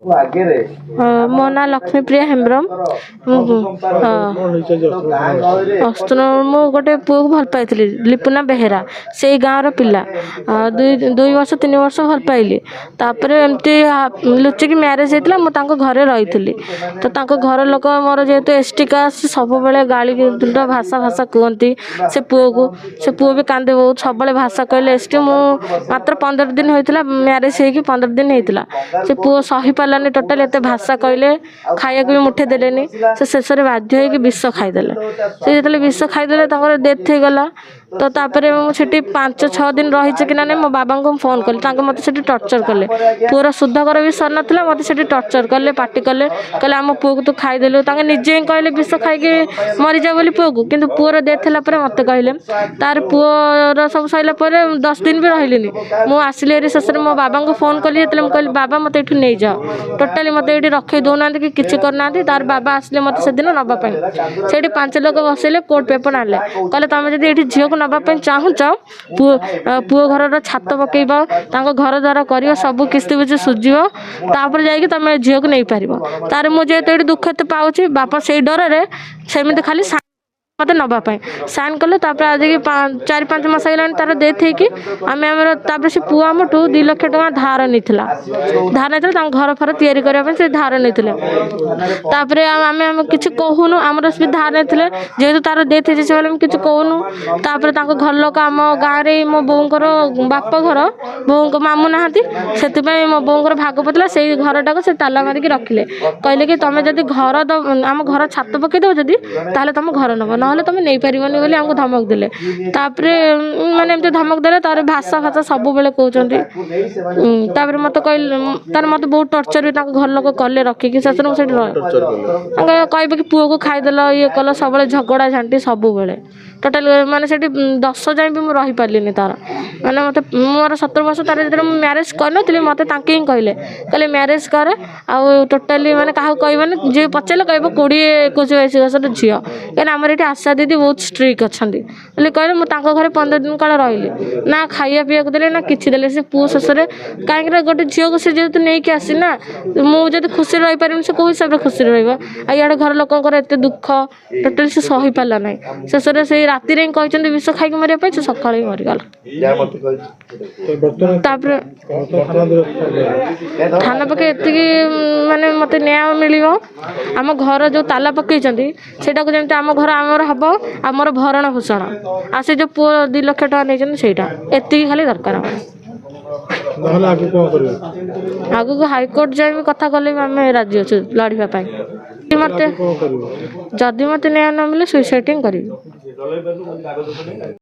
मो ना लक्ष्मीप्रिया हेम्ब्रम मु गोटे पुओ भल पाई लिपुना बेहेरा से गाँव पिला दुई वर्ष 3 वर्ष भल पाइली तापर एमती लुचिकी म्यारेज होता मुझे घरे रही तो घर लोक मोर जेहेतु एसटी कास्ट सब बेले गाड़ी भाषा भाषा कहती से पुओ भी कांदे बहुत सब भाषा कहले एसटी मात्र 15 दिन होता म्यारेज हो 15 दिन होता से पुओ सही पारानी टोटाल एत भाषा कहले खाया भी मुठे देलेनी से शेष में बाध्य हो विष खाईदे से जो विष खाईदे डेथ हो गला तो तापर मुझे 5-6 दिन रही कि ना मो बाबा को फोन कली मत से टर्चर कले पुअर शुद्धकर भी सर ना मत से टर्चर कले पार्टी कले कहले आम पुओ को तू खाईदेलु निजे ही कहले विष खाई मरीजा बोली पुओ को किंतु पुअर डेथ है मत कहले तार पुअर सब सरला 10 दिन भी रही मुझे आसिली शेष में मो बाबा को फोन कली जो कहली बाबा मत ये नहीं जाओ टोटाली मत ये रखे दौना कि किसी करना तार बाबा आसिले मत से दिन नापी से 5 लोग बसैले कोर्ट पेपर आने कहले तुम जब ये झील को नापी चाहूच पुओ घर छात पकेब घर द्वारा कर सब किस्ती बुझी सुझ तापर जा तुम झील को नहीं पार तार मुझे ये दुख पाऊँ बापा से डर सेमती खाली मत नापी साइन कले आज 4-5 मास है तार डेथ होम से पुआ आमठू 2 लाख टका धार नहीं घर फर तैयारी करने से धार नहीं आम किसी कहूनु आम भी धार नहीं जेहेतु तार डेथ हो किसी कहूनु तापर घर लोक आम गाँव में मो बोर बाप घर बो मामू नहांती से मो बोर भाग पड़ता से घरटा से ताला मारिक रखिले कहले कि तुम जब घर आम घर छात पकईदेव जदि तुम घर नब ना तुम नहीं पारबनी बोली आमको धमक देले माने एमती धमक देले तार भाषा भाषा सब बेले कहते मत तार मत बहुत टर्चर भी घर लोक कले रखिकी शेष में कहे कि पुओ को खाईदेल ये कल सब झगड़ा झांटी सब बेले टोटाल माने 10 जाए भी मुझे रहीपारे तार मैंने मत मोर 17 वर्ष तार जो म्यारेज कर मत ही कहले म्यारेज कर आउ टोटाली मैंने क्या कहबनी जी पचारे कह 20-21 वर्ष झील कहीं आम ये आशा दीदी बहुत स्ट्रिक्ट अच्छा कहले मुझे घरे 15 दिन काल रही ना खाया पीवा को देले ना किसी देले से पुओ शेष में कहीं गोटे झील को सी जेहतु नहीं कि आसी ना मुझे खुशी रही पारे से कौ हिसाब से खुशी रहा घर लोक एत दुख टोटाल से सही पारा ना शेष में से राति कहते विष खाई मरने से सका मरीगला थाना पके एति माने मत न्याय मिल आम घर जो ताला पकई से जमी आम घर आमर हम आमर भरण पोषण आ से जो पुओ 2 लाख टका नहीं सेटा एति खाली दरकार आगु को हाईकोर्ट जाए कथा कले आम राजी अच्छे लड़ाई मत जदि मत न्याय न मिले सुइसाइड करी।